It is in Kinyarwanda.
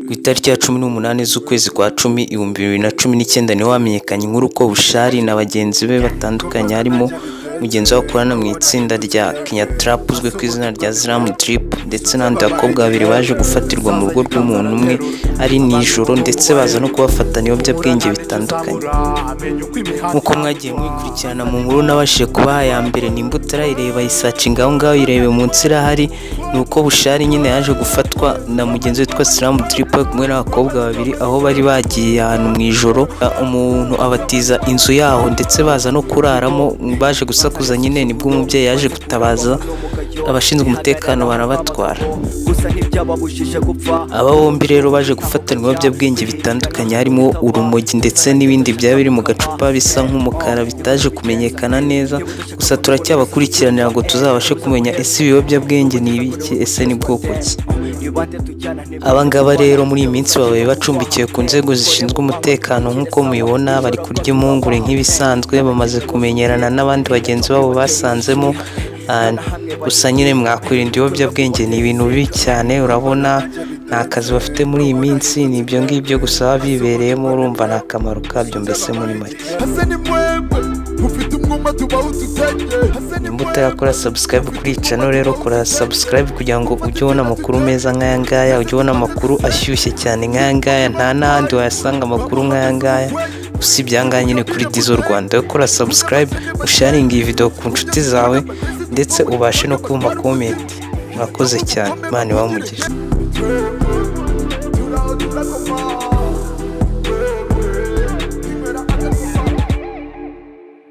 Ku itariki ya 18 z'ukwezi kwa 10 2019 niho hamenyekanye inkuru ko Bushali na bagenzi be batandukanye harimo mugenzi we bakorana mu itsinda rya Kenya Trap uzwi ku izina rya Slam Drip ndetse n'abandi bakobwa babiri baje gufatirwa mu rugo rw'umuntu umwe ari nijoro ndetse baza no kubafatana ibiyobyabwenge bitandukanye. Nkuko mwagiye mubikurikirana mu nkuru nabashije kubaha ya mbere nimba utarayireba isacinga aho ngaho irebe munsi irahari, nuko Bushali nyine yaje gufatwa na mugenzi witwa Slam Drip kumwe n'abakobwa babiri aho bari bagiye ahantu mu ijoro, umuntu abatiza inzu yaho ndetse baza no kuraramo, baje gusakuza nyine nibwo umubyeyi yaje gutabaza abashinzwe umutekano barabatwara. Aba bombi rero baje gufatanwa ibiyobyabwenge bitandukanye harimo urumogi ndetse n'ibindi byaba biri mu gacupa bisa nk'umukara bitaje kumenyekana neza, gusa turacyabakurikiranira ngo tuzabashe kumenya ese ibiyobyabwenge ni ibiki, ese ni bwoko ki. Aba ngaba rero muri iyi minsi babaye bacumbikiwe ku nzego zishinzwe umutekano nk'uko mubibona, bari kurya impungure nk'ibisanzwe, bamaze kumenyerana n'abandi bagenzi babo basanzemo. Gusa nyine mwakwirinda ibiyobyabwenge, ni ibintu bibi cyane, urabona nta kazi bafite muri iyi minsi, ni ibyo ngibyo gusa baba bibereyemo, urumva nta kamaro kabyo mbese muri make. Nimba utarakora subscribe kuri iyi channel rero kora subscribe kugira ngo ujye ubona amakuru meza nk'aya ngaya, ujye ubona amakuru ashyushye cyane nk'aya ngaya, nta n'ahandi wayasanga amakuru nk'aya ngaya usibye aha ngaha nyine kuri Dizo Rwanda. Yo kora subscribe, usharinga iyi video ku nshuti zawe ndetse ubashe no kumva comment. Mwakoze cyane, Imana ibahe umugisha.